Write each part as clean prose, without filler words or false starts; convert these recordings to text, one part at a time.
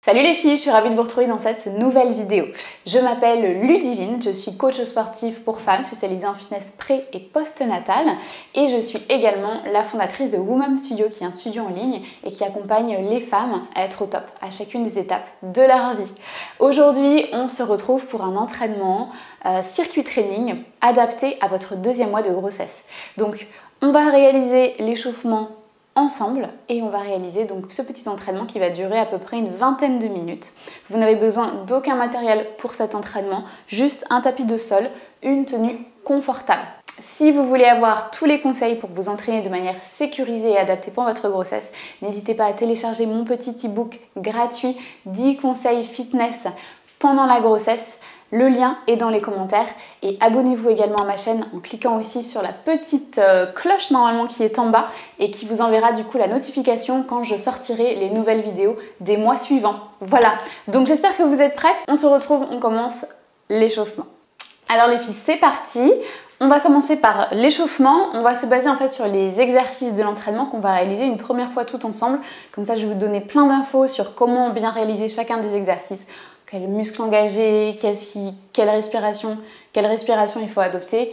Salut les filles, je suis ravie de vous retrouver dans cette nouvelle vidéo. Je m'appelle Ludivine, je suis coach sportif pour femmes spécialisée en fitness pré- et post-natal et je suis également la fondatrice de Woman Studio qui est un studio en ligne et qui accompagne les femmes à être au top à chacune des étapes de leur vie. Aujourd'hui, on se retrouve pour un entraînement circuit training adapté à votre deuxième mois de grossesse. Donc, on va réaliser l'échauffement ensemble et on va réaliser donc ce petit entraînement qui va durer à peu près une vingtaine de minutes. Vous n'avez besoin d'aucun matériel pour cet entraînement, juste un tapis de sol, une tenue confortable. Si vous voulez avoir tous les conseils pour vous entraîner de manière sécurisée et adaptée pour votre grossesse, n'hésitez pas à télécharger mon petit e-book gratuit 10 conseils fitness pendant la grossesse. Le lien est dans les commentaires et abonnez-vous également à ma chaîne en cliquant aussi sur la petite cloche normalement qui est en bas et qui vous enverra du coup la notification quand je sortirai les nouvelles vidéos des mois suivants. Voilà, donc j'espère que vous êtes prêtes. On se retrouve, on commence l'échauffement. Alors les filles, c'est parti. On va commencer par l'échauffement. On va se baser en fait sur les exercices de l'entraînement qu'on va réaliser une première fois tout ensemble. Comme ça, je vais vous donner plein d'infos sur comment bien réaliser chacun des exercices. Quels muscles engager, quelle respiration il faut adopter.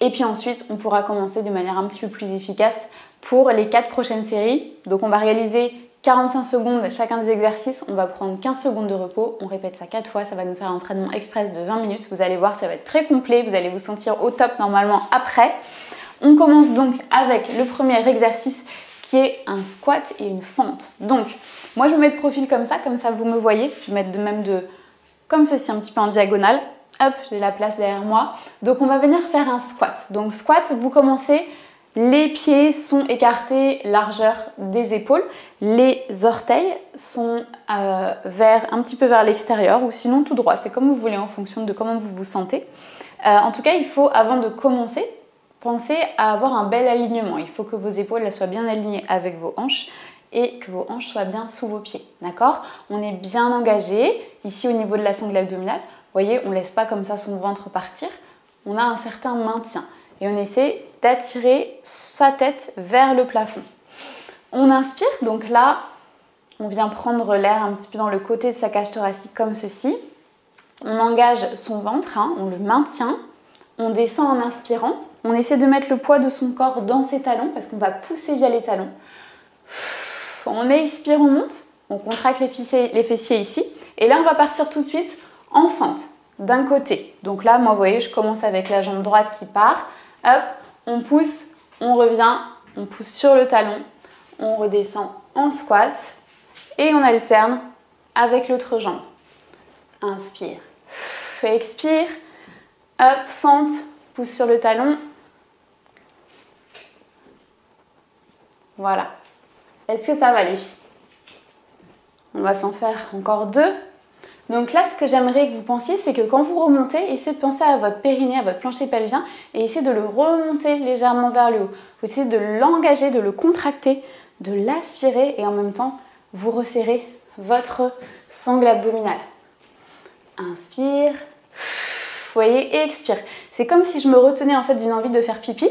Et puis ensuite, on pourra commencer de manière un petit peu plus efficace pour les 4 prochaines séries. Donc on va réaliser 45 secondes chacun des exercices. On va prendre 15 secondes de repos. On répète ça 4 fois. Ça va nous faire un entraînement express de 20 minutes. Vous allez voir, ça va être très complet. Vous allez vous sentir au top normalement après. On commence donc avec le premier exercice qui est un squat et une fente. Donc, moi je me mets de profil comme ça vous me voyez. Je vais mettre comme ceci, un petit peu en diagonale. Hop, j'ai la place derrière moi. Donc on va venir faire un squat. Donc squat, vous commencez, les pieds sont écartés, largeur des épaules. Les orteils sont un petit peu vers l'extérieur ou sinon tout droit. C'est comme vous voulez en fonction de comment vous vous sentez. En tout cas, il faut, avant de commencer, pensez à avoir un bel alignement. Il faut que vos épaules soient bien alignées avec vos hanches et que vos hanches soient bien sous vos pieds. D'accord? On est bien engagé ici au niveau de la sangle abdominale. Vous voyez, on ne laisse pas comme ça son ventre partir. On a un certain maintien et on essaie d'attirer sa tête vers le plafond. On inspire, donc là, on vient prendre l'air un petit peu dans le côté de sa cage thoracique comme ceci. On engage son ventre, on le maintient. On descend en inspirant. On essaie de mettre le poids de son corps dans ses talons parce qu'on va pousser via les talons. On expire, on monte. On contracte les fessiers ici. Et là, on va partir tout de suite en fente d'un côté. Donc là, moi, vous voyez, je commence avec la jambe droite qui part. Hop, on pousse, on revient, on pousse sur le talon. On redescend en squat. Et on alterne avec l'autre jambe. Inspire. Expire. Hop, fente, pousse sur le talon. Voilà. Est-ce que ça va les filles? On va s'en faire encore 2. Donc là, ce que j'aimerais que vous pensiez, c'est que quand vous remontez, essayez de penser à votre périnée, à votre plancher pelvien et essayez de le remonter légèrement vers le haut. Vous essayez de l'engager, de le contracter, de l'aspirer et en même temps, vous resserrez votre sangle abdominale. Inspire. Vous voyez, et expire. C'est comme si je me retenais en fait d'une envie de faire pipi.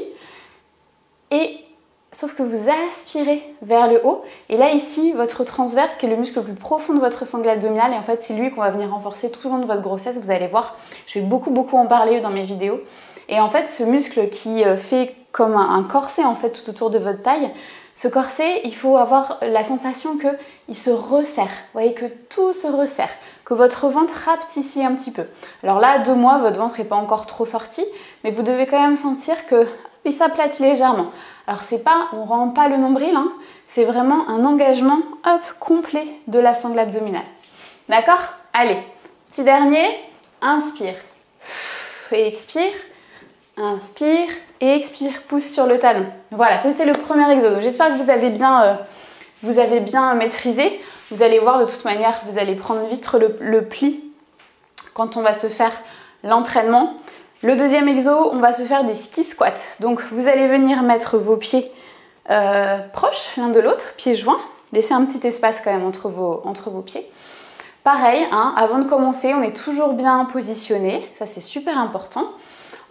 Sauf que vous aspirez vers le haut. Et là, ici, votre transverse, qui est le muscle le plus profond de votre sangle abdominale. Et en fait, c'est lui qu'on va venir renforcer tout au long de votre grossesse. Vous allez voir, je vais beaucoup en parler dans mes vidéos. Et en fait, ce muscle qui fait comme un corset en fait tout autour de votre taille, ce corset, il faut avoir la sensation qu'il se resserre. Vous voyez que tout se resserre. Que votre ventre rapetissait un petit peu. Alors là, à 2 mois, votre ventre n'est pas encore trop sorti, mais vous devez quand même sentir que il s'aplatit légèrement. Alors c'est pas, on ne rend pas le nombril, c'est vraiment un engagement complet de la sangle abdominale. D'accord? Allez, petit dernier, inspire, et expire, inspire et expire, pousse sur le talon. Voilà, ça c'est le premier exo. J'espère que vous avez bien maîtrisé. Vous allez voir de toute manière, vous allez prendre vite le pli quand on va se faire l'entraînement. Le deuxième exo, on va se faire des ski squats. Donc vous allez venir mettre vos pieds proches l'un de l'autre, pieds joints. Laissez un petit espace quand même entre vos pieds. Pareil, avant de commencer, on est toujours bien positionné. Ça c'est super important.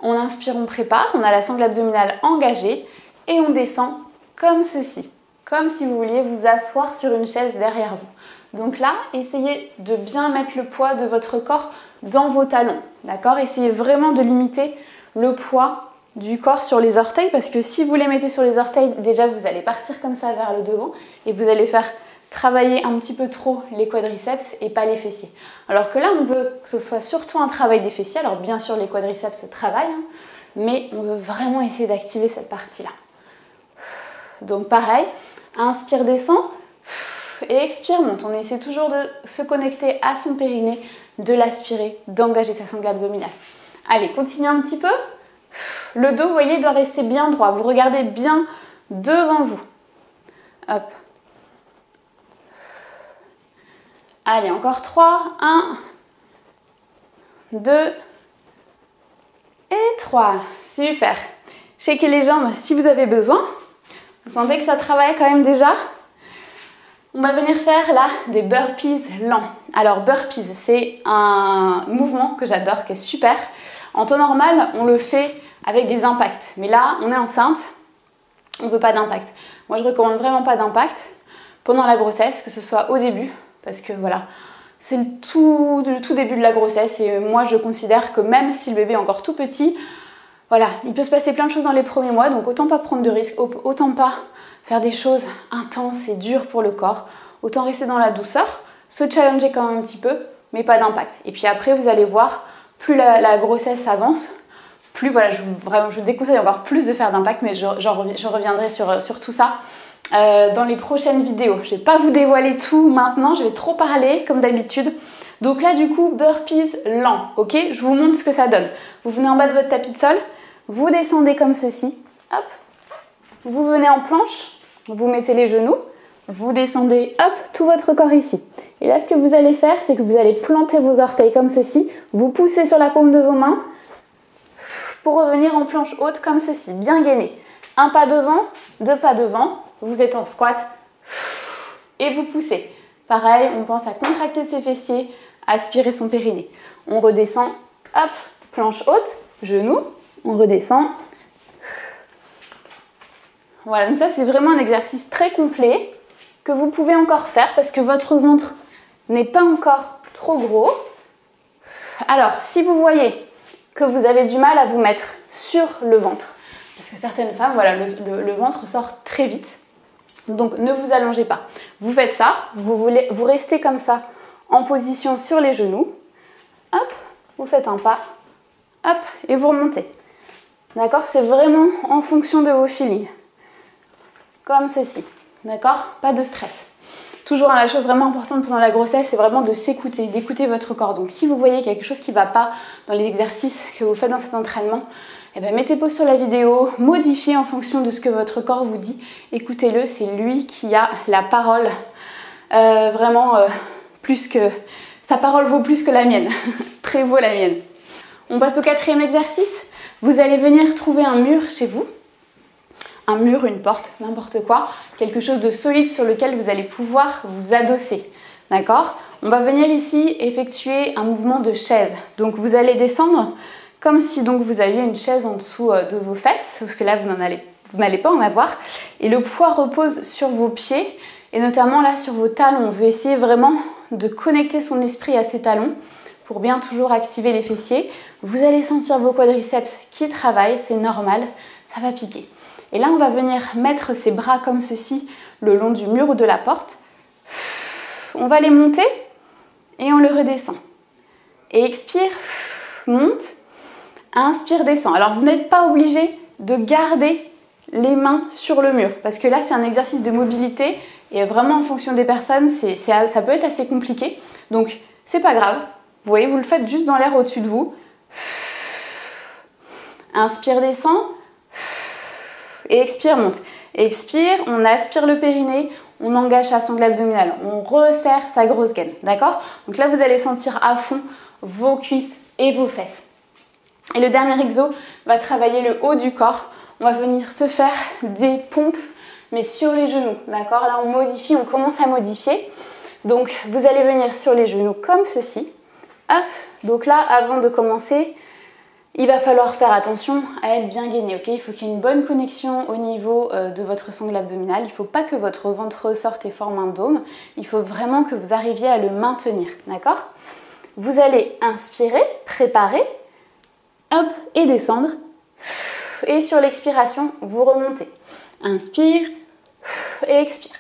On inspire, on prépare. On a la sangle abdominale engagée. Et on descend comme ceci. Comme si vous vouliez vous asseoir sur une chaise derrière vous. Donc là, essayez de bien mettre le poids de votre corps dans vos talons, d'accord? Essayez vraiment de limiter le poids du corps sur les orteils parce que si vous les mettez sur les orteils, déjà vous allez partir comme ça vers le devant et vous allez faire travailler un petit peu trop les quadriceps et pas les fessiers. Alors que là, on veut que ce soit surtout un travail des fessiers. Alors bien sûr, les quadriceps se travaillent, hein, mais on veut vraiment essayer d'activer cette partie-là. Donc pareil, inspire, descend et expire, monte. On essaie toujours de se connecter à son périnée, de l'aspirer, d'engager sa sangle abdominale. Allez, continuez un petit peu. Le dos, vous voyez, doit rester bien droit. Vous regardez bien devant vous. Hop. Allez, encore 3. 1, 2 et 3. Super. Shakez les jambes si vous avez besoin. Vous sentez que ça travaille quand même déjà? On va venir faire là des burpees lents. Alors burpees, c'est un mouvement que j'adore, qui est super. En temps normal, on le fait avec des impacts. Mais là, on est enceinte, on ne veut pas d'impact. Moi, je recommande vraiment pas d'impact pendant la grossesse, que ce soit au début. Parce que voilà, c'est le tout début de la grossesse. Et moi, je considère que même si le bébé est encore tout petit, voilà, il peut se passer plein de choses dans les premiers mois. Donc autant pas prendre de risques, autant pas faire des choses intenses et dures pour le corps. Autant rester dans la douceur, se challenger quand même un petit peu, mais pas d'impact. Et puis après, vous allez voir, plus la grossesse avance, plus voilà, je vous déconseille encore plus de faire d'impact, mais je reviendrai sur tout ça dans les prochaines vidéos. Je ne vais pas vous dévoiler tout maintenant, je vais trop parler comme d'habitude. Donc là, du coup, burpees lents, ok? Je vous montre ce que ça donne. Vous venez en bas de votre tapis de sol, vous descendez comme ceci, hop. Vous venez en planche, vous mettez les genoux, vous descendez, hop, tout votre corps ici. Et là, ce que vous allez faire, c'est que vous allez planter vos orteils comme ceci, vous poussez sur la paume de vos mains pour revenir en planche haute comme ceci, bien gainé. Un pas devant, deux pas devant, vous êtes en squat et vous poussez. Pareil, on pense à contracter ses fessiers, aspirer son périnée. On redescend, hop, planche haute, genoux, on redescend. Voilà, donc ça c'est vraiment un exercice très complet que vous pouvez encore faire parce que votre ventre n'est pas encore trop gros. Alors, si vous voyez que vous avez du mal à vous mettre sur le ventre, parce que certaines femmes, voilà, le ventre sort très vite, donc ne vous allongez pas. Vous faites ça, vous restez comme ça en position sur les genoux, hop, vous faites un pas, hop, et vous remontez. D'accord? C'est vraiment en fonction de vos feelings. Comme ceci, d'accord? Pas de stress. Toujours la chose vraiment importante pendant la grossesse, c'est vraiment de s'écouter, d'écouter votre corps. Donc si vous voyez quelque chose qui ne va pas dans les exercices que vous faites dans cet entraînement, eh bien, mettez pause sur la vidéo, modifiez en fonction de ce que votre corps vous dit. Écoutez-le, c'est lui qui a la parole, plus que... Sa parole vaut plus que la mienne, prévaut la mienne. On passe au 4e exercice. Vous allez venir trouver un mur chez vous. Un mur, une porte, n'importe quoi, quelque chose de solide sur lequel vous allez pouvoir vous adosser, d'accord? On va venir ici effectuer un mouvement de chaise. Donc vous allez descendre comme si donc vous aviez une chaise en dessous de vos fesses, sauf que là vous n'allez pas en avoir. Et le poids repose sur vos pieds et notamment là sur vos talons. On veut essayer vraiment de connecter son esprit à ses talons pour bien toujours activer les fessiers. Vous allez sentir vos quadriceps qui travaillent, c'est normal, ça va piquer. Et là, on va venir mettre ses bras comme ceci le long du mur ou de la porte. On va les monter et on le redescend. Et expire, monte, inspire, descend. Alors, vous n'êtes pas obligé de garder les mains sur le mur parce que là, c'est un exercice de mobilité et vraiment en fonction des personnes, ça peut être assez compliqué. Donc, c'est pas grave. Vous voyez, vous le faites juste dans l'air au-dessus de vous. Inspire, descend. Et expire, monte. Expire, on aspire le périnée, on engage sa sangle abdominale, on resserre sa grosse gaine, d'accord? Donc là, vous allez sentir à fond vos cuisses et vos fesses. Et le dernier exo va travailler le haut du corps. On va venir se faire des pompes, mais sur les genoux, d'accord? Là, on modifie, on commence à modifier. Donc, vous allez venir sur les genoux comme ceci. Hop. Donc là, avant de commencer, il va falloir faire attention à être bien gainé, ok? Il faut qu'il y ait une bonne connexion au niveau de votre sangle abdominale. Il ne faut pas que votre ventre ressorte et forme un dôme. Il faut vraiment que vous arriviez à le maintenir, d'accord? Vous allez inspirer, préparer, hop, et descendre. Et sur l'expiration, vous remontez. Inspire et expire.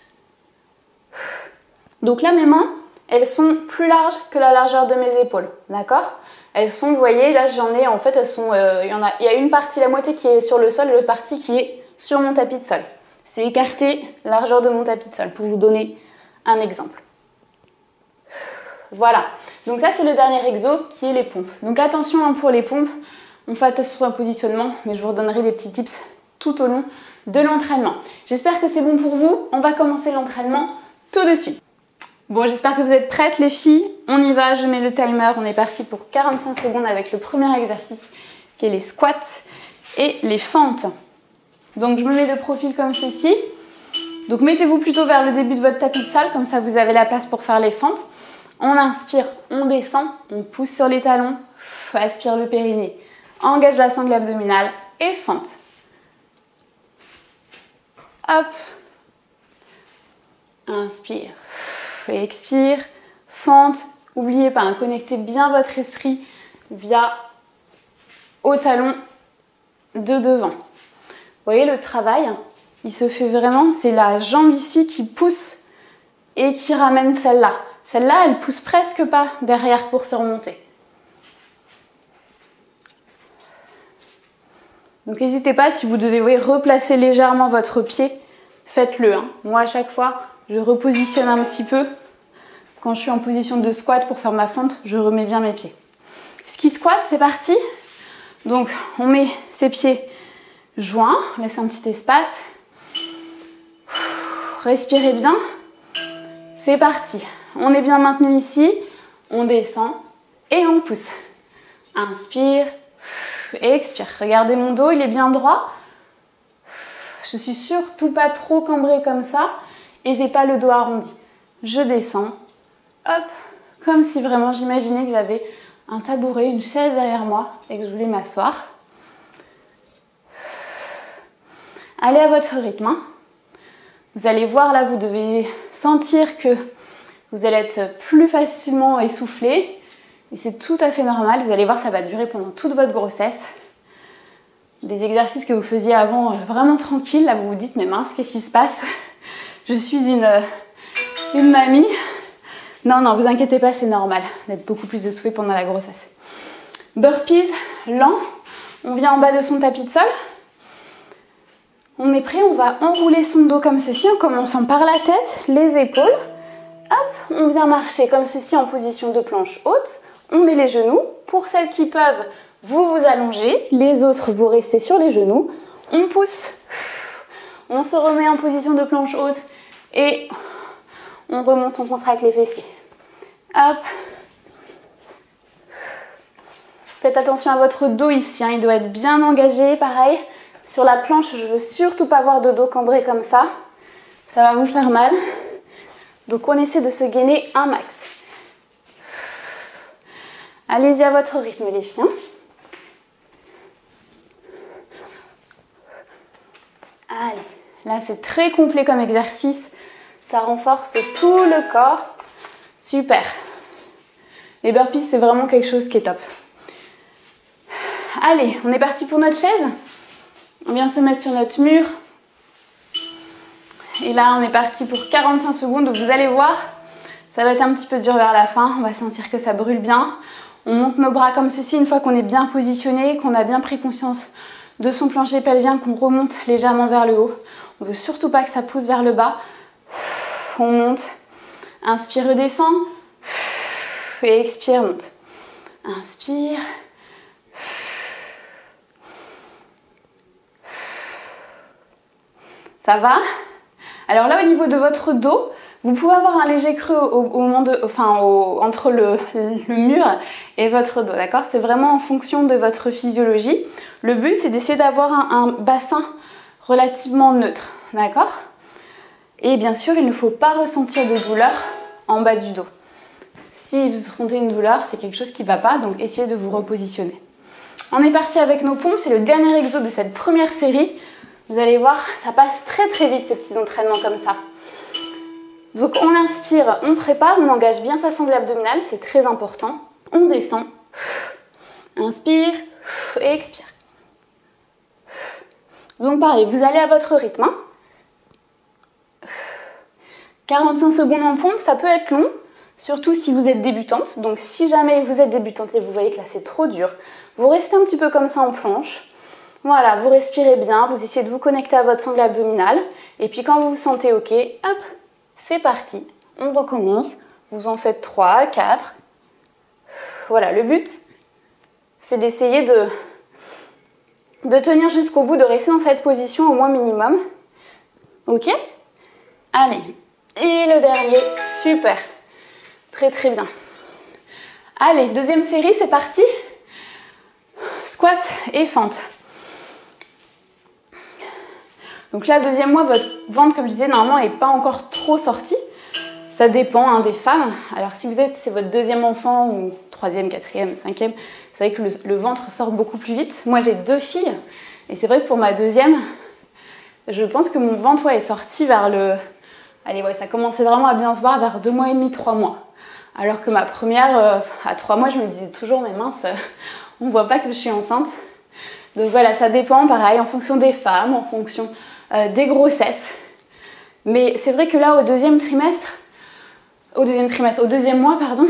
Donc là, mes mains, elles sont plus larges que la largeur de mes épaules, d'accord? Elles sont, vous voyez, là j'en ai, en fait, elles sont, il y a une partie, la moitié qui est sur le sol et l'autre partie qui est sur mon tapis de sol. C'est écarté, largeur de mon tapis de sol, pour vous donner un exemple. Voilà, donc ça c'est le dernier exo qui est les pompes. Donc attention hein, pour les pompes, on fait attention au positionnement, mais je vous redonnerai des petits tips tout au long de l'entraînement. J'espère que c'est bon pour vous, on va commencer l'entraînement tout de suite. Bon, j'espère que vous êtes prêtes les filles, on y va, je mets le timer, on est parti pour 45 secondes avec le premier exercice qui est les squats et les fentes. Donc je me mets de profil comme ceci, donc mettez-vous plutôt vers le début de votre tapis de sol, comme ça vous avez la place pour faire les fentes. On inspire, on descend, on pousse sur les talons, aspire le périnée, engage la sangle abdominale et fente. Hop, inspire. Et expire, fente, n'oubliez pas, hein, connectez bien votre esprit via au talon de devant. Vous voyez le travail, il se fait vraiment, c'est la jambe ici qui pousse et qui ramène celle-là. Celle-là, elle pousse presque pas derrière pour se remonter. Donc n'hésitez pas, si vous devez replacer légèrement votre pied, faites-le. Hein. Moi à chaque fois, je repositionne un petit peu. Quand je suis en position de squat pour faire ma fente, je remets bien mes pieds. Ski squat, c'est parti. Donc, on met ses pieds joints, on laisse un petit espace. Respirez bien. C'est parti. On est bien maintenu ici. On descend et on pousse. Inspire et expire. Regardez mon dos, il est bien droit. Je suis surtout pas trop cambrée comme ça. Et j'ai pas le dos arrondi. Je descends, hop, comme si vraiment j'imaginais que j'avais un tabouret, une chaise derrière moi et que je voulais m'asseoir. Allez à votre rythme. Hein. Vous allez voir là, vous devez sentir que vous allez être plus facilement essoufflé. Et c'est tout à fait normal. Vous allez voir, ça va durer pendant toute votre grossesse. Des exercices que vous faisiez avant vraiment tranquille. Là, vous vous dites, mais mince, qu'est-ce qui se passe ? Je suis une mamie. Non, vous inquiétez pas, c'est normal d'être beaucoup plus essoufflé pendant la grossesse. Burpees, lent. On vient en bas de son tapis de sol. On est prêt, on va enrouler son dos comme ceci en commençant par la tête, les épaules. Hop, on vient marcher comme ceci en position de planche haute. On met les genoux. Pour celles qui peuvent, vous vous allongez. Les autres, vous restez sur les genoux. On pousse. On se remet en position de planche haute. Et on remonte, on contracte les fessiers. Hop. Faites attention à votre dos ici, hein, il doit être bien engagé. Pareil, sur la planche, je ne veux surtout pas avoir de dos cambré comme ça. Ça va vous faire mal. Donc on essaie de se gainer un max. Allez-y à votre rythme les filles. Allez, là c'est très complet comme exercice. Ça renforce tout le corps. Super. Les burpees, c'est vraiment quelque chose qui est top. Allez, on est parti pour notre chaise. On vient se mettre sur notre mur. Et là, on est parti pour 45 secondes. Donc vous allez voir, ça va être un petit peu dur vers la fin. On va sentir que ça brûle bien. On monte nos bras comme ceci une fois qu'on est bien positionné, qu'on a bien pris conscience de son plancher pelvien, qu'on remonte légèrement vers le haut. On ne veut surtout pas que ça pousse vers le bas. On monte, inspire, redescend, et expire, monte. Inspire. Ça va? Alors là, au niveau de votre dos, vous pouvez avoir un léger creux entre le mur et votre dos, d'accord? C'est vraiment en fonction de votre physiologie. Le but, c'est d'essayer d'avoir un bassin relativement neutre, d'accord? Et bien sûr, il ne faut pas ressentir de douleur en bas du dos. Si vous sentez une douleur, c'est quelque chose qui ne va pas, donc essayez de vous repositionner. On est parti avec nos pompes, c'est le dernier exo de cette première série. Vous allez voir, ça passe très très vite ces petits entraînements comme ça. Donc on inspire, on prépare, on engage bien sa sangle abdominale, c'est très important. On descend, inspire et expire. Donc pareil, vous allez à votre rythme. 45 secondes en pompe, ça peut être long, surtout si vous êtes débutante. Donc si jamais vous êtes débutante et vous voyez que là c'est trop dur, vous restez un petit peu comme ça en planche. Voilà, vous respirez bien, vous essayez de vous connecter à votre sangle abdominale. Et puis quand vous vous sentez ok, hop, c'est parti. On recommence, vous en faites 3, 4. Voilà, le but, c'est d'essayer de tenir jusqu'au bout, de rester dans cette position au moins minimum. Ok? Allez, et le dernier, super. Très très bien. Allez, deuxième série, c'est parti. Squat et fente. Donc là, deuxième mois, votre ventre, comme je disais, normalement n'est pas encore trop sorti. Ça dépend hein, des femmes. Alors si c'est votre deuxième enfant ou troisième, quatrième, cinquième, c'est vrai que le ventre sort beaucoup plus vite. Moi, j'ai 2 filles et c'est vrai que pour ma deuxième, je pense que mon ventre est sorti vers le... Allez, ouais, ça commençait vraiment à bien se voir vers 2 mois et demi, 3 mois. Alors que ma première, à 3 mois, je me disais toujours, mais mince, on ne voit pas que je suis enceinte. Donc voilà, ça dépend, pareil, en fonction des femmes, en fonction des grossesses. Mais c'est vrai que là, au deuxième mois, pardon,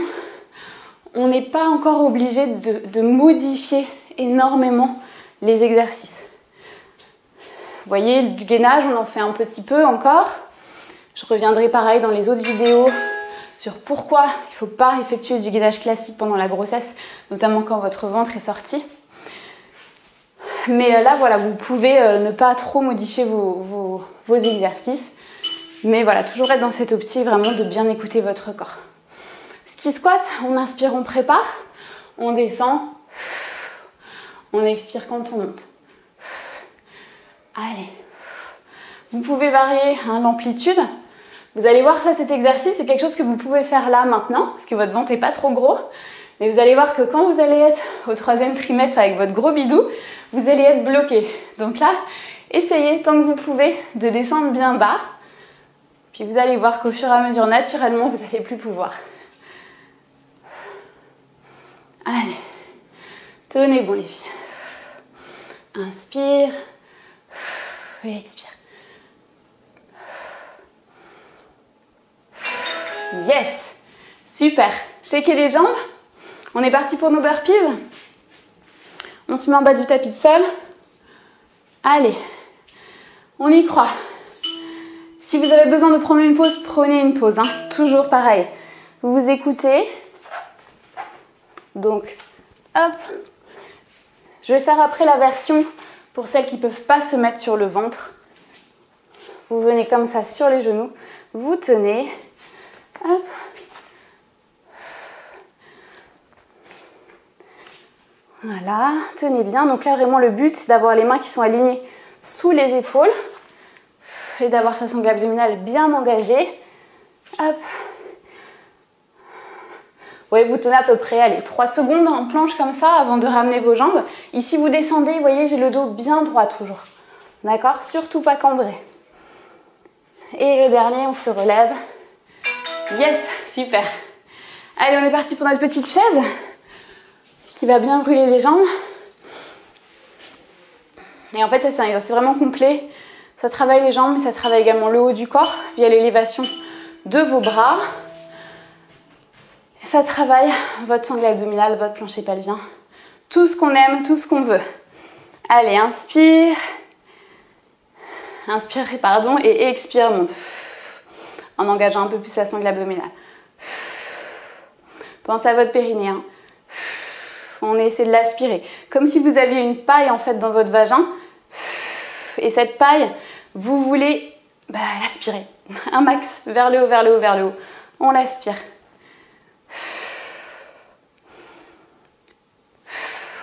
on n'est pas encore obligé de modifier énormément les exercices. Vous voyez, du gainage, on en fait un petit peu encore. Je reviendrai pareil dans les autres vidéos sur pourquoi il ne faut pas effectuer du gainage classique pendant la grossesse, notamment quand votre ventre est sorti. Mais là, voilà, vous pouvez ne pas trop modifier vos exercices. Mais voilà, toujours être dans cette optique vraiment de bien écouter votre corps. Ski squat, on inspire, on prépare. On descend. On expire quand on monte. Allez. Vous pouvez varier hein, l'amplitude. Vous allez voir ça, cet exercice, c'est quelque chose que vous pouvez faire là maintenant, parce que votre ventre n'est pas trop gros. Mais vous allez voir que quand vous allez être au 3e trimestre avec votre gros bidou, vous allez être bloqué. Donc là, essayez tant que vous pouvez de descendre bien bas. Puis vous allez voir qu'au fur et à mesure, naturellement, vous n'allez plus pouvoir. Allez, tenez bon les filles. Inspire et expire. Yes, super. Shakez les jambes. On est parti pour nos burpees. On se met en bas du tapis de sol. Allez, on y croit. Si vous avez besoin de prendre une pause, prenez une pause. Hein. Toujours pareil. Vous vous écoutez. Donc, hop. Je vais faire après la version pour celles qui ne peuvent pas se mettre sur le ventre. Vous venez comme ça sur les genoux. Vous tenez. Hop. Voilà, tenez bien. Donc là, vraiment, le but, c'est d'avoir les mains qui sont alignées sous les épaules et d'avoir sa sangle abdominale bien engagée. Hop. Ouais, vous tenez à peu près, allez, 3 secondes en planche comme ça avant de ramener vos jambes. Ici, vous descendez, vous voyez, j'ai le dos bien droit toujours. D'accord? Surtout pas cambré. Et le dernier, on se relève. Yes, super. Allez, on est parti pour notre petite chaise qui va bien brûler les jambes. Et en fait, ça, c'est un exercice vraiment complet. Ça travaille les jambes, mais ça travaille également le haut du corps via l'élévation de vos bras. Et ça travaille votre sangle abdominale, votre plancher pelvien. Tout ce qu'on aime, tout ce qu'on veut. Allez, inspire. Inspire, pardon, et expire, monte. En engageant un peu plus la sangle abdominale. Pensez à votre périnée. Hein. On essaie de l'aspirer. Comme si vous aviez une paille en fait dans votre vagin. Et cette paille, vous voulez l'aspirer. Un max, vers le haut, vers le haut, vers le haut. On l'aspire.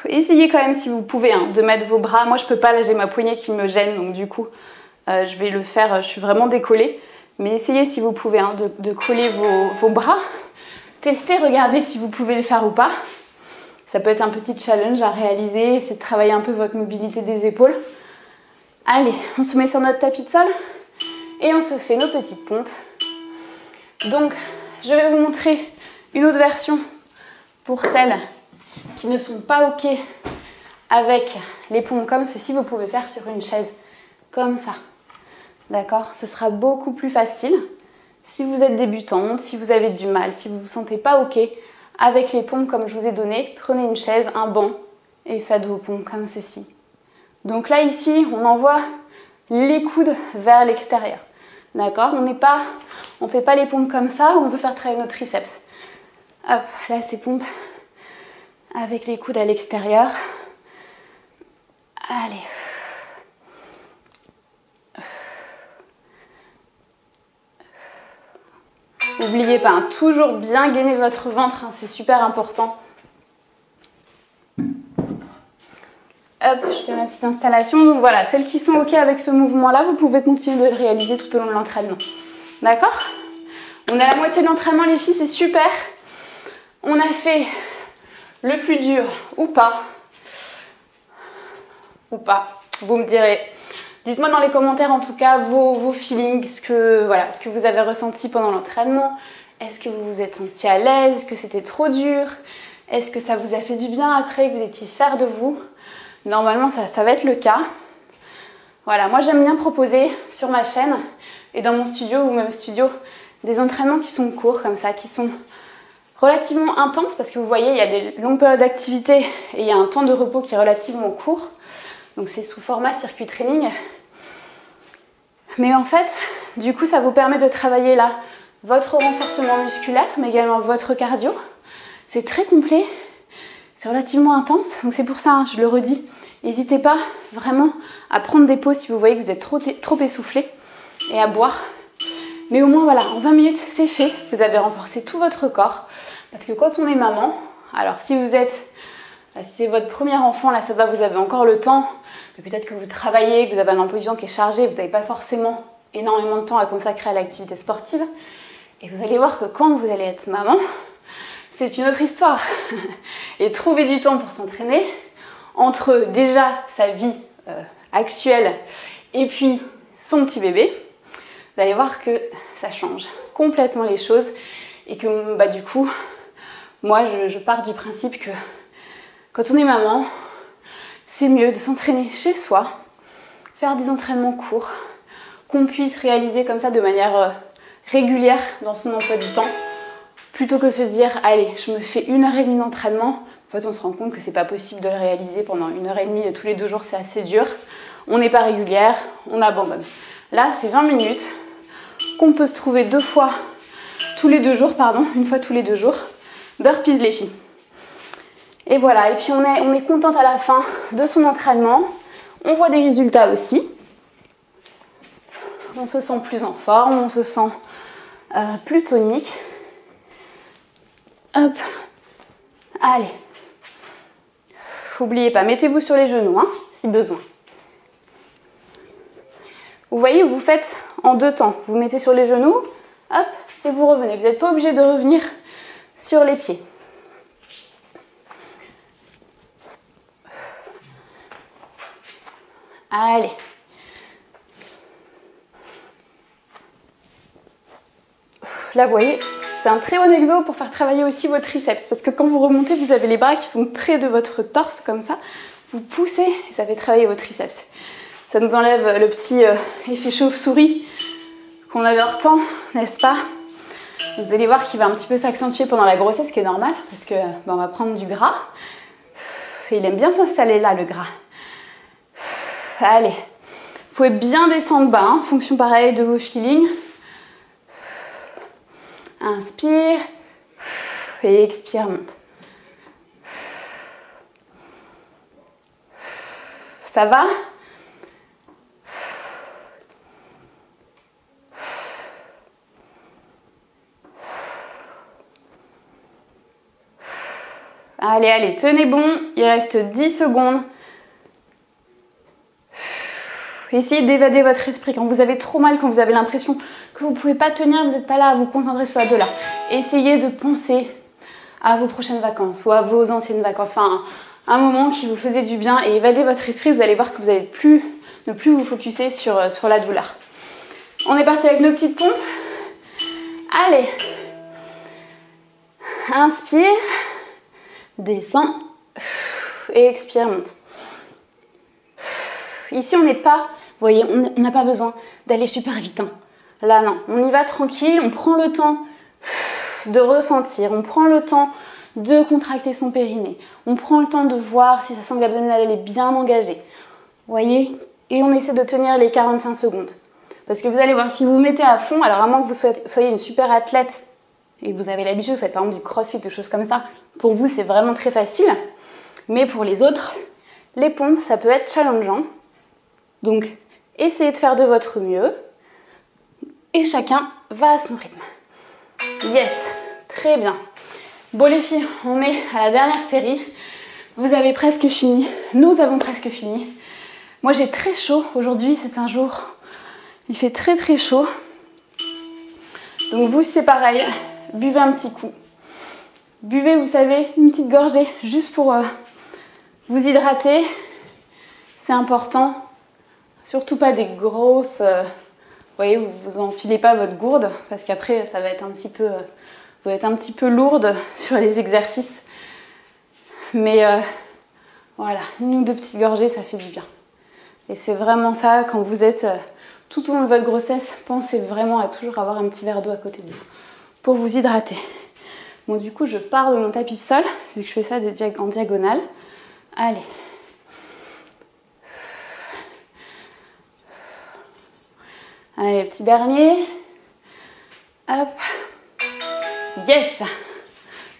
Essayez quand même si vous pouvez hein, de mettre vos bras. Moi je peux pas, là j'ai ma poignée qui me gêne. Donc du coup, je vais le faire, je suis vraiment décollée. Mais essayez si vous pouvez hein, de coller vos bras. Testez, regardez si vous pouvez le faire ou pas. Ça peut être un petit challenge à réaliser, c'est de travailler un peu votre mobilité des épaules. Allez, on se met sur notre tapis de sol et on se fait nos petites pompes. Donc, je vais vous montrer une autre version pour celles qui ne sont pas OK avec les pompes comme ceci. Vous pouvez faire sur une chaise comme ça. D'accord? Ce sera beaucoup plus facile. Si vous êtes débutante, si vous avez du mal, si vous ne vous sentez pas OK avec les pompes comme je vous ai donné, prenez une chaise, un banc et faites vos pompes comme ceci. Donc là, ici, on envoie les coudes vers l'extérieur. D'accord? On ne fait pas les pompes comme ça, on veut faire travailler nos triceps. Hop, là, c'est pompes avec les coudes à l'extérieur. Allez. N'oubliez pas, hein, toujours bien gainer votre ventre, hein, c'est super important. Hop, je fais ma petite installation. Donc voilà, celles qui sont OK avec ce mouvement-là, vous pouvez continuer de le réaliser tout au long de l'entraînement. D'accord? On est à la moitié de l'entraînement, les filles, c'est super. On a fait le plus dur ou pas. Ou pas, vous me direz. Dites-moi dans les commentaires en tout cas vos feelings, ce que vous avez ressenti pendant l'entraînement. Est-ce que vous vous êtes senti à l'aise? Est-ce que c'était trop dur? Est-ce que ça vous a fait du bien après, que vous étiez fiers de vous? Normalement, ça va être le cas. Voilà, moi j'aime bien proposer sur ma chaîne et dans mon studio ou même studio des entraînements qui sont courts comme ça, qui sont relativement intenses parce que vous voyez, il y a des longues périodes d'activité et il y a un temps de repos qui est relativement court. Donc c'est sous format circuit training. Mais en fait, du coup, ça vous permet de travailler là votre renforcement musculaire, mais également votre cardio. C'est très complet, c'est relativement intense. Donc c'est pour ça, hein, je le redis, n'hésitez pas vraiment à prendre des pauses si vous voyez que vous êtes trop essoufflé et à boire. Mais au moins, voilà, en 20 minutes, c'est fait. Vous avez renforcé tout votre corps. Parce que quand on est maman, alors si c'est votre premier enfant, là ça va, vous avez encore le temps. Mais peut-être que vous travaillez, que vous avez un emploi du temps qui est chargé, vous n'avez pas forcément énormément de temps à consacrer à l'activité sportive. Et vous allez voir que quand vous allez être maman, c'est une autre histoire. Et trouver du temps pour s'entraîner, entre déjà sa vie actuelle et puis son petit bébé, vous allez voir que ça change complètement les choses. Et que bah, du coup, moi je pars du principe que quand on est maman, c'est mieux de s'entraîner chez soi, faire des entraînements courts, qu'on puisse réaliser comme ça de manière régulière dans son emploi du temps, plutôt que se dire, allez, je me fais 1h30 d'entraînement. En fait, on se rend compte que c'est pas possible de le réaliser pendant 1h30 tous les 2 jours, c'est assez dur. On n'est pas régulière, on abandonne. Là, c'est 20 minutes qu'on peut se trouver une fois tous les 2 jours. Burpees les filles. Et voilà, et puis on est contente à la fin de son entraînement. On voit des résultats aussi. On se sent plus en forme, on se sent plus tonique. Hop, allez. N'oubliez pas, mettez-vous sur les genoux, hein, si besoin. Vous voyez, vous faites en 2 temps. Vous mettez sur les genoux, hop, et vous revenez. Vous n'êtes pas obligé de revenir sur les pieds. Allez. Là, vous voyez, c'est un très bon exo pour faire travailler aussi vos triceps. Parce que quand vous remontez, vous avez les bras qui sont près de votre torse, comme ça. Vous poussez et ça fait travailler vos triceps. Ça nous enlève le petit effet chauve-souris qu'on adore tant, n'est-ce pas? Vous allez voir qu'il va un petit peu s'accentuer pendant la grossesse, ce qui est normal, parce que on va prendre du gras. Et il aime bien s'installer là, le gras. Allez, vous pouvez bien descendre bas, hein, en fonction pareil de vos feelings. Inspire et expire, monte. Ça va? Allez, allez, tenez bon, il reste 10 secondes. Essayez d'évader votre esprit. Quand vous avez trop mal, quand vous avez l'impression que vous ne pouvez pas tenir, vous n'êtes pas là à vous concentrer sur la douleur. Essayez de penser à vos prochaines vacances ou à vos anciennes vacances. Enfin, un moment qui vous faisait du bien et évader votre esprit. Vous allez voir que vous allez ne plus vous focuser sur la douleur. On est parti avec nos petites pompes. Allez. Inspire. Descends. Et expire, monte. Ici, on n'est pas, vous voyez, on n'a pas besoin d'aller super vite. Hein. Là, non. On y va tranquille. On prend le temps de ressentir. On prend le temps de contracter son périnée. On prend le temps de voir si sa sangle abdominale elle est bien engagée. Vous voyez? Et on essaie de tenir les 45 secondes. Parce que vous allez voir, si vous vous mettez à fond, alors à moins que vous soyez une super athlète et que vous avez l'habitude, vous faites par exemple du crossfit, des choses comme ça, pour vous c'est vraiment très facile. Mais pour les autres, les pompes, ça peut être challengeant. Donc, essayez de faire de votre mieux. Et chacun va à son rythme. Yes, très bien. Bon les filles, on est à la dernière série. Vous avez presque fini. Nous avons presque fini. Moi j'ai très chaud. Aujourd'hui c'est un jour, il fait très très chaud. Donc vous c'est pareil. Buvez un petit coup. Buvez, vous savez, une petite gorgée juste pour vous hydrater. C'est important. Surtout pas des grosses... vous voyez, vous enfilez pas votre gourde parce qu'après ça va être un petit peu lourde sur les exercices. Mais voilà, une ou deux petites gorgées, ça fait du bien. Et c'est vraiment ça, quand vous êtes tout au long de votre grossesse, pensez vraiment à toujours avoir un petit verre d'eau à côté de vous pour vous hydrater. Bon, du coup, je pars de mon tapis de sol, vu que je fais ça en diagonale. Allez. Allez, petit dernier. Hop. Yes!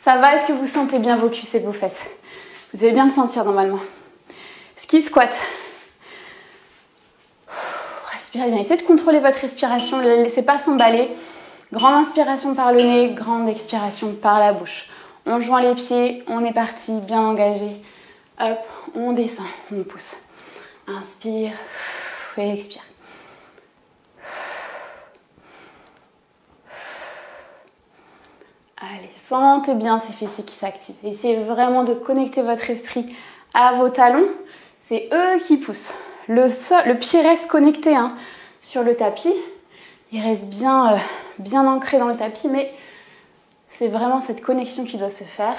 Ça va? Est-ce que vous sentez bien vos cuisses et vos fesses? Vous devez bien le sentir normalement. Ski squat. Respirez bien. Essayez de contrôler votre respiration. Ne la laissez pas s'emballer. Grande inspiration par le nez, grande expiration par la bouche. On joint les pieds, on est parti, bien engagé. Hop, on descend, on pousse. Inspire et expire. Allez, sentez bien ces fessiers qui s'activent. Essayez vraiment de connecter votre esprit à vos talons. C'est eux qui poussent. Le pied reste connecté hein, sur le tapis. Il reste bien ancré dans le tapis, mais c'est vraiment cette connexion qui doit se faire.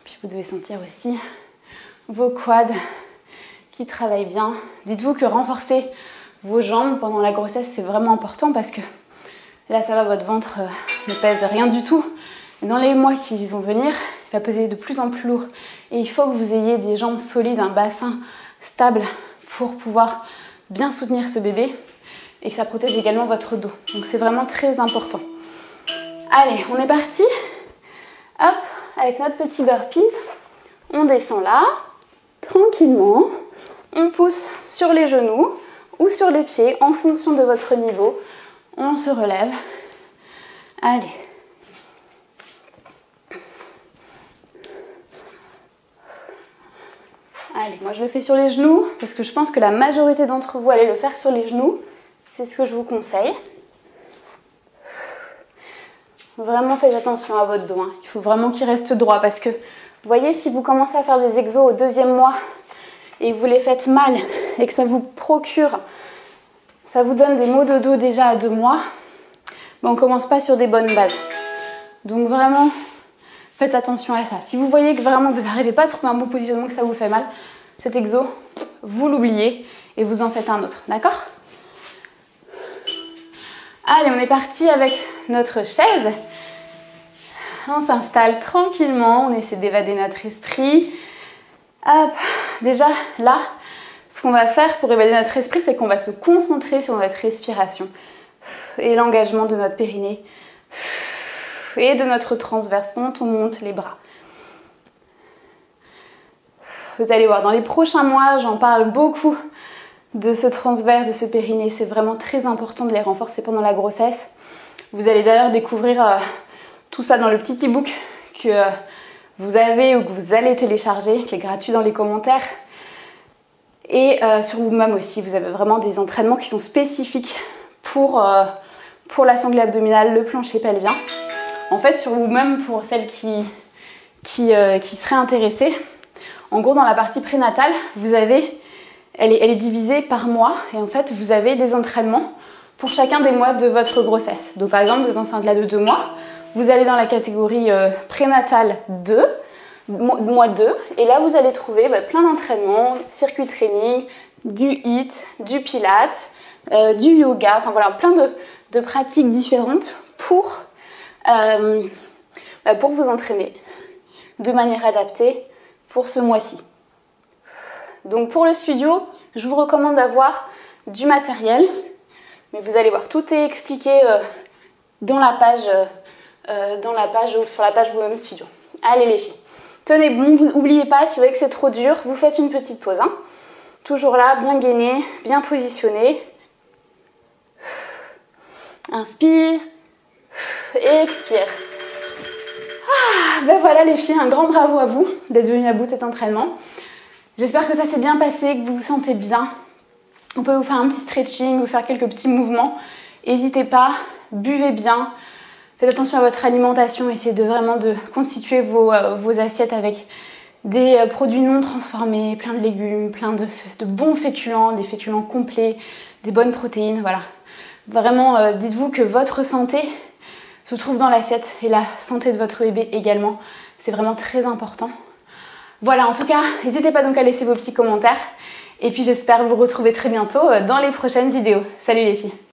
Puis vous devez sentir aussi vos quads qui travaillent bien. Dites-vous que renforcer vos jambes pendant la grossesse, c'est vraiment important parce que là, ça va, votre ventre ne pèse rien du tout. Et dans les mois qui vont venir, il va peser de plus en plus lourd. Et il faut que vous ayez des jambes solides, un bassin stable pour pouvoir bien soutenir ce bébé. Et que ça protège également votre dos. Donc c'est vraiment très important. Allez, on est parti. Hop, avec notre petit burpees, on descend là, tranquillement. On pousse sur les genoux ou sur les pieds en fonction de votre niveau. On se relève. Allez. Allez, moi je le fais sur les genoux parce que je pense que la majorité d'entre vous allez le faire sur les genoux. C'est ce que je vous conseille. Vraiment faites attention à votre dos. Hein. Il faut vraiment qu'il reste droit parce que, vous voyez, si vous commencez à faire des exos au 2e mois et que vous les faites mal et que ça vous procure, ça vous donne des maux de dos déjà à 2 mois, ben on ne commence pas sur des bonnes bases. Donc vraiment, faites attention à ça. Si vous voyez que vraiment vous n'arrivez pas à trouver un bon positionnement, que ça vous fait mal, cet exo, vous l'oubliez et vous en faites un autre. D'accord ? Allez, on est parti avec notre chaise. On s'installe tranquillement, on essaie d'évader notre esprit. Hop, déjà là, ce qu'on va faire pour évader notre esprit, c'est qu'on va se concentrer sur notre respiration et l'engagement de notre périnée et de notre transverse quand on monte les bras. Vous allez voir, dans les prochains mois, j'en parle beaucoup de ce transverse, de ce périnée. C'est vraiment très important de les renforcer pendant la grossesse. Vous allez d'ailleurs découvrir tout ça dans le petit e-book que vous avez ou que vous allez télécharger, qui est gratuit dans les commentaires. Et sur vous-même aussi, vous avez vraiment des entraînements qui sont spécifiques pour la sangle abdominale, le plancher pelvien. En fait, sur vous-même, pour celles qui seraient intéressées, en gros, dans la partie prénatale, elle est divisée par mois. Et en fait, vous avez des entraînements pour chacun des mois de votre grossesse. Donc par exemple, vous êtes enceinte là de 2 mois, vous allez dans la catégorie prénatale 2, mois 2, et là vous allez trouver plein d'entraînements, circuit training, du HIIT, du pilates, du yoga, enfin voilà, plein de pratiques différentes pour vous entraîner de manière adaptée pour ce mois-ci. Donc pour le studio, je vous recommande d'avoir du matériel. Mais vous allez voir, tout est expliqué dans la page ou sur la page Women Studio. Allez les filles, tenez bon, vous n'oubliez pas, si vous voyez que c'est trop dur, vous faites une petite pause. Hein. Toujours là, bien gainé, bien positionné. Inspire, expire. Ben voilà les filles, un grand bravo à vous d'être venues à bout de cet entraînement. J'espère que ça s'est bien passé, que vous vous sentez bien. On peut vous faire un petit stretching, vous faire quelques petits mouvements. N'hésitez pas, buvez bien, faites attention à votre alimentation, essayez vraiment de constituer vos assiettes avec des produits non transformés, plein de légumes, plein de bons féculents, des féculents complets, des bonnes protéines, voilà. Vraiment, dites-vous que votre santé se trouve dans l'assiette et la santé de votre bébé également. C'est vraiment très important. Voilà, en tout cas, n'hésitez pas donc à laisser vos petits commentaires. Et puis j'espère vous retrouver très bientôt dans les prochaines vidéos. Salut les filles!